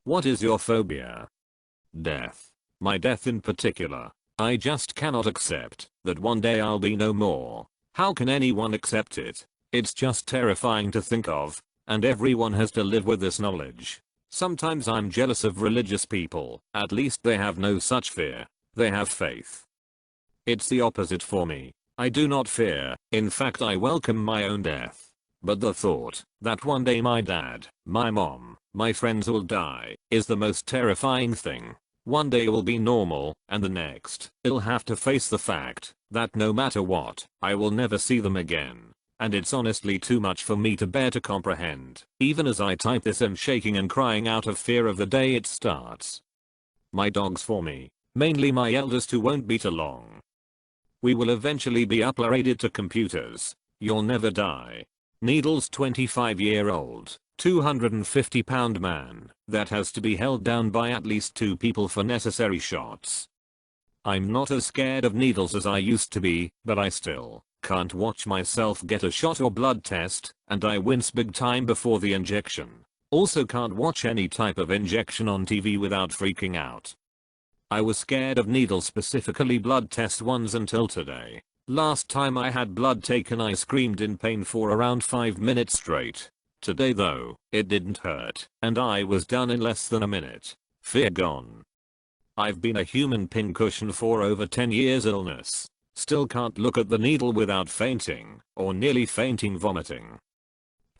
What is your phobia? Death. My death in particular. I just cannot accept that one day I'll be no more. How can anyone accept it? It's just terrifying to think of, and everyone has to live with this knowledge. Sometimes I'm jealous of religious people, at least they have no such fear. They have faith. It's the opposite for me. I do not fear, in fact I welcome my own death. But the thought that one day my dad, my mom, my friends will die is the most terrifying thing. One day will be normal, and the next, I'll have to face the fact that no matter what, I will never see them again. And it's honestly too much for me to bear to comprehend. Even as I type this I'm shaking and crying out of fear of the day it starts. My dogs for me, mainly my eldest who won't beat along. We will eventually be upgraded to computers. You'll never die. Needles 25-year-old, 250-pound man that has to be held down by at least 2 people for necessary shots. I'm not as scared of needles as I used to be, but I still can't watch myself get a shot or blood test, and I wince big time before the injection. Also can't watch any type of injection on TV without freaking out. I was scared of needles, specifically blood test ones, until today. Last time I had blood taken I screamed in pain for around 5 minutes straight. Today though, it didn't hurt, and I was done in less than a minute. Fear gone. I've been a human pincushion for over 10 years. Illness. Still can't look at the needle without fainting, or nearly fainting, vomiting.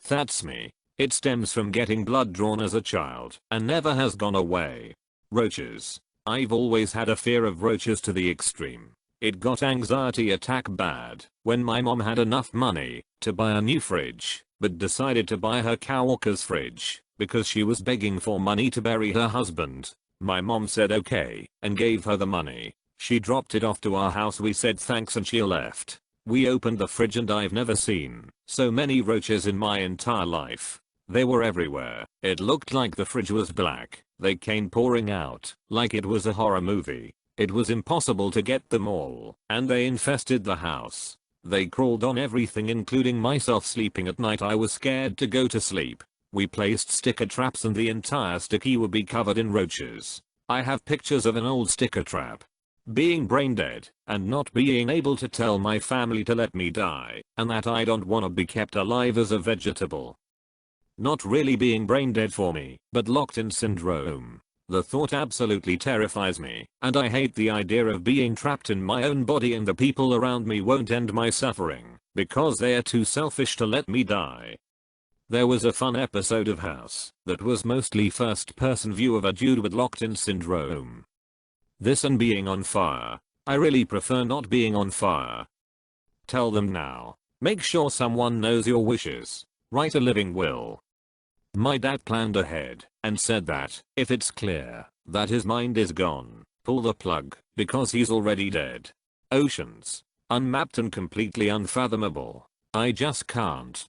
That's me. It stems from getting blood drawn as a child, and never has gone away. Roaches. I've always had a fear of roaches to the extreme. It got anxiety attack bad when my mom had enough money to buy a new fridge, but decided to buy her coworker's fridge because she was begging for money to bury her husband. My mom said okay and gave her the money. She dropped it off to our house, we said thanks and she left. We opened the fridge and I've never seen so many roaches in my entire life. They were everywhere. It looked like the fridge was black. They came pouring out like it was a horror movie. It was impossible to get them all, and they infested the house. They crawled on everything, including myself sleeping at night. I was scared to go to sleep. We placed sticker traps and the entire sticky would be covered in roaches. I have pictures of an old sticker trap. Being brain dead and not being able to tell my family to let me die and that I don't want to be kept alive as a vegetable. Not really being brain dead for me, but locked in syndrome. The thought absolutely terrifies me, and I hate the idea of being trapped in my own body and the people around me won't end my suffering because they are too selfish to let me die. There was a fun episode of House that was mostly first-person view of a dude with locked-in syndrome. This and being on fire. I really prefer not being on fire. Tell them now. Make sure someone knows your wishes. Write a living will. My dad planned ahead and said that if it's clear that his mind is gone, pull the plug because he's already dead. Oceans. Unmapped and completely unfathomable. I just can't.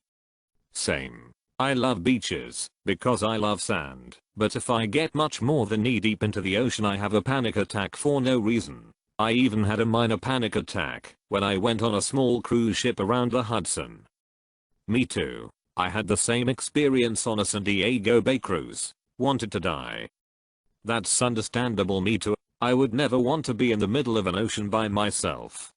Same. I love beaches because I love sand, but if I get much more than knee deep into the ocean I have a panic attack for no reason. I even had a minor panic attack when I went on a small cruise ship around the Hudson. Me too. I had the same experience on a San Diego Bay cruise. Wanted to die. That's understandable. Me too. I would never want to be in the middle of an ocean by myself.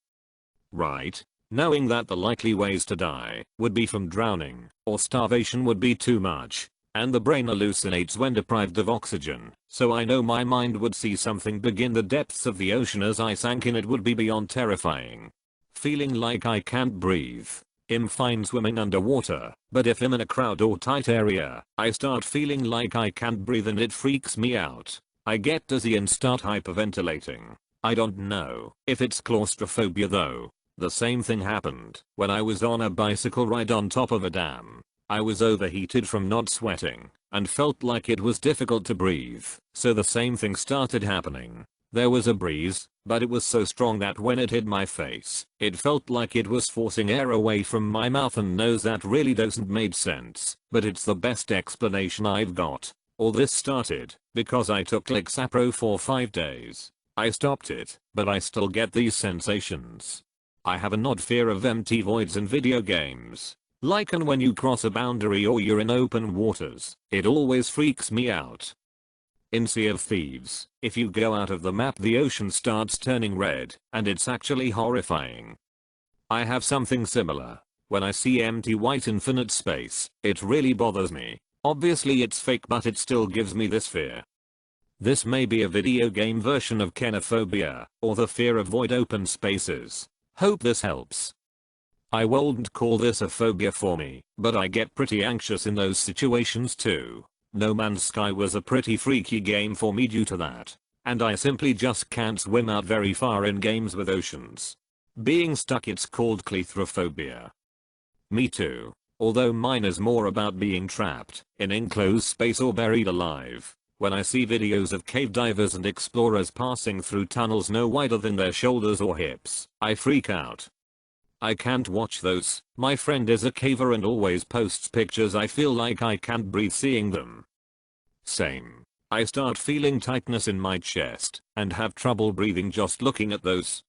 Right? Knowing that the likely ways to die would be from drowning or starvation would be too much. And the brain hallucinates when deprived of oxygen. So I know my mind would see something big in the depths of the ocean as I sank in. It would be beyond terrifying. Feeling like I can't breathe. I'm fine swimming underwater, but if I'm in a crowd or tight area, I start feeling like I can't breathe and it freaks me out. I get dizzy and start hyperventilating. I don't know if it's claustrophobia though. The same thing happened when I was on a bicycle ride on top of a dam. I was overheated from not sweating and felt like it was difficult to breathe, so the same thing started happening. There was a breeze, but it was so strong that when it hit my face, it felt like it was forcing air away from my mouth and nose. That really doesn't make sense, but it's the best explanation I've got. All this started because I took Lexapro for 5 days. I stopped it, but I still get these sensations. I have an odd fear of empty voids in video games. Like and when you cross a boundary or you're in open waters, it always freaks me out. In Sea of Thieves, if you go out of the map the ocean starts turning red, and it's actually horrifying. I have something similar. When I see empty white infinite space, it really bothers me. Obviously it's fake but it still gives me this fear. This may be a video game version of phobia, or the fear of void open spaces. Hope this helps. I wouldn't call this a phobia for me, but I get pretty anxious in those situations too. No Man's Sky was a pretty freaky game for me due to that. And I simply just can't swim out very far in games with oceans. Being stuck, it's called claustrophobia. Me too. Although mine is more about being trapped in enclosed space or buried alive. When I see videos of cave divers and explorers passing through tunnels no wider than their shoulders or hips, I freak out. I can't watch those. My friend is a caver and always posts pictures. I feel like I can't breathe seeing them. Same. I start feeling tightness in my chest and have trouble breathing just looking at those.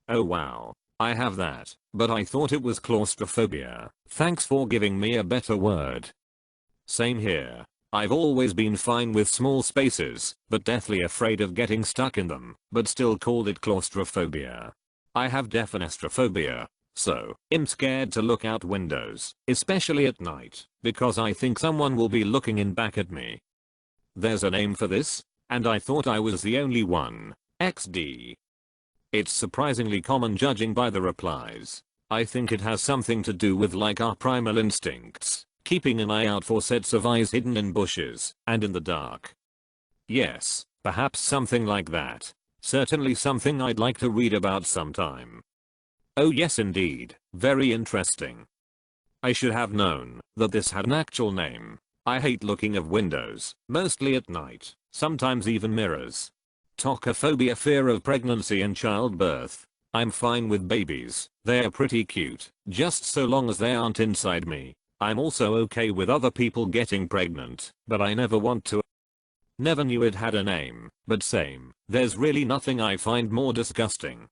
Oh wow. I have that, but I thought it was claustrophobia. Thanks for giving me a better word. Same here. I've always been fine with small spaces, but deathly afraid of getting stuck in them, but still called it claustrophobia. I have defenestrophobia, so I'm scared to look out windows, especially at night, because I think someone will be looking in back at me. There's a name for this, and I thought I was the only one. XD. It's surprisingly common judging by the replies. I think it has something to do with like our primal instincts, keeping an eye out for sets of eyes hidden in bushes and in the dark. Yes, perhaps something like that. Certainly something I'd like to read about sometime. Oh yes indeed, very interesting. I should have known that this had an actual name. I hate looking of windows, mostly at night, sometimes even mirrors. Tocophobia, fear of pregnancy and childbirth. I'm fine with babies, they're pretty cute, just so long as they aren't inside me. I'm also okay with other people getting pregnant, but I never want to. Never knew it had a name, but same, there's really nothing I find more disgusting.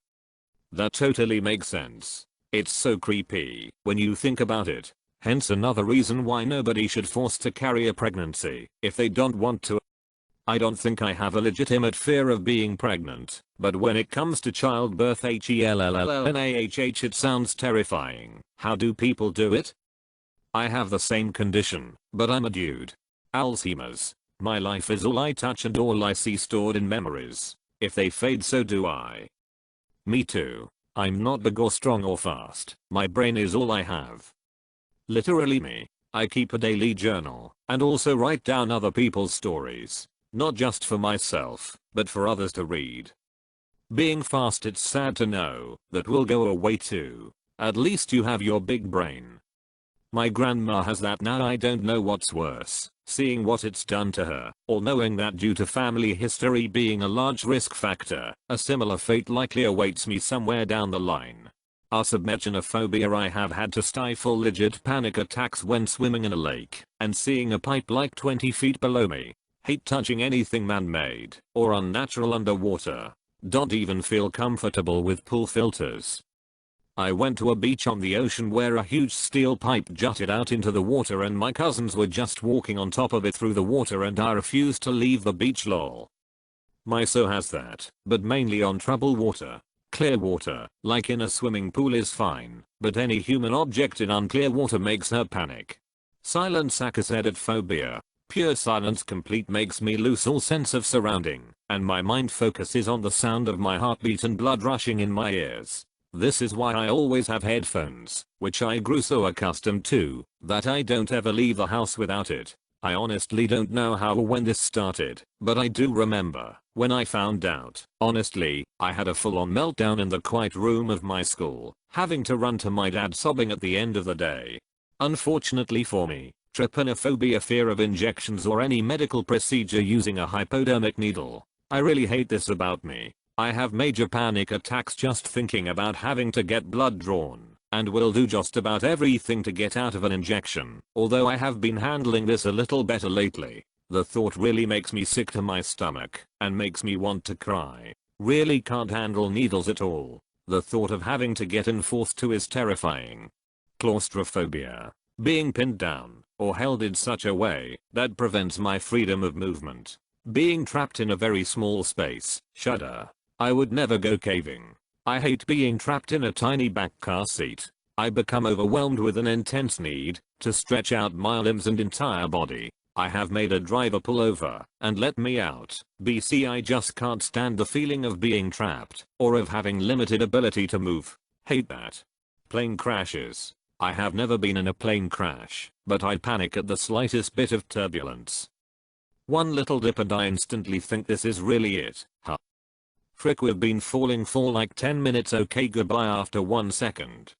That totally makes sense. It's so creepy when you think about it. Hence another reason why nobody should force to carry a pregnancy if they don't want to. I don't think I have a legitimate fear of being pregnant, but when it comes to childbirth HELLLNAHH it sounds terrifying. How do people do it? I have the same condition, but I'm a dude. Alzheimer's. My life is all I touch and all I see stored in memories. If they fade so do I. Me too. I'm not big or strong or fast. My brain is all I have. Literally me. I keep a daily journal and also write down other people's stories. Not just for myself, but for others to read. Being fast, it's sad to know that will go away too. At least you have your big brain. My grandma has that now. I don't know what's worse, seeing what it's done to her, or knowing that due to family history being a large risk factor, a similar fate likely awaits me somewhere down the line. Submersionophobia. I have had to stifle legit panic attacks when swimming in a lake and seeing a pipe like 20 feet below me. Hate touching anything man-made or unnatural underwater. Don't even feel comfortable with pool filters. I went to a beach on the ocean where a huge steel pipe jutted out into the water and my cousins were just walking on top of it through the water and I refused to leave the beach lol. My so has that, but mainly on troubled water. Clear water, like in a swimming pool, is fine, but any human object in unclear water makes her panic. Silence askreddit phobia. Pure silence complete makes me lose all sense of surrounding, and my mind focuses on the sound of my heartbeat and blood rushing in my ears. This is why I always have headphones, which I grew so accustomed to, that I don't ever leave the house without it. I honestly don't know how or when this started, but I do remember, when I found out, honestly, I had a full-on meltdown in the quiet room of my school, having to run to my dad sobbing at the end of the day. Unfortunately for me, trypanophobia, fear of injections or any medical procedure using a hypodermic needle. I really hate this about me. I have major panic attacks just thinking about having to get blood drawn, and will do just about everything to get out of an injection, although I have been handling this a little better lately. The thought really makes me sick to my stomach, and makes me want to cry. Really can't handle needles at all. The thought of having to get enforced to is terrifying. Claustrophobia. Being pinned down, or held in such a way that prevents my freedom of movement. Being trapped in a very small space. Shudder. I would never go caving. I hate being trapped in a tiny back car seat. I become overwhelmed with an intense need to stretch out my limbs and entire body. I have made a driver pull over and let me out. BC, I just can't stand the feeling of being trapped or of having limited ability to move. Hate that. Plane crashes. I have never been in a plane crash, but I panic at the slightest bit of turbulence. One little dip and I instantly think this is really it. Huh. Frick, we've been falling for like 10 minutes. Okay, goodbye after 1 second.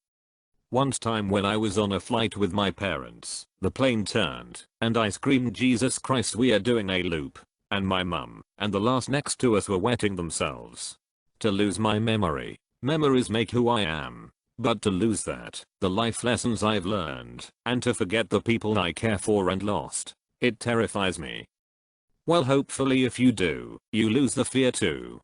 Once time when I was on a flight with my parents, the plane turned, and I screamed, Jesus Christ, we are doing a loop. And my mum and the last next to us were wetting themselves. To lose my memory. Memories make who I am. But to lose that, the life lessons I've learned, and to forget the people I care for and lost, it terrifies me. Well, hopefully if you do, you lose the fear too.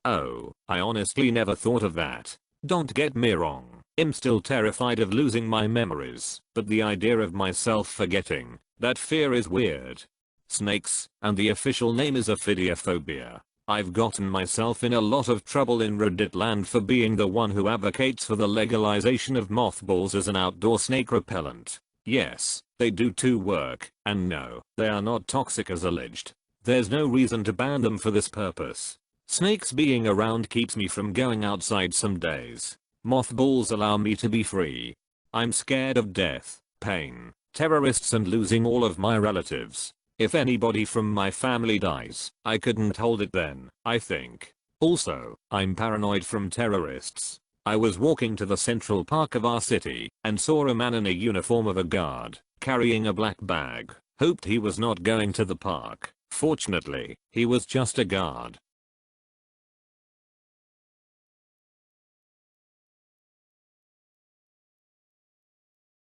Oh, I honestly never thought of that. Don't get me wrong, I'm still terrified of losing my memories, but the idea of myself forgetting, that fear is weird. Snakes, and the official name is phobia. I've gotten myself in a lot of trouble in Reddit land for being the one who advocates for the legalization of mothballs as an outdoor snake repellent. Yes, they do work, and no, they are not toxic as alleged. There's no reason to ban them for this purpose. Snakes being around keeps me from going outside some days. Mothballs allow me to be free. I'm scared of death, pain, terrorists, and losing all of my relatives. If anybody from my family dies, I couldn't hold it then, I think. Also, I'm paranoid from terrorists. I was walking to the central park of our city and saw a man in a uniform of a guard, carrying a black bag. Hoped he was not going to the park. Fortunately, he was just a guard.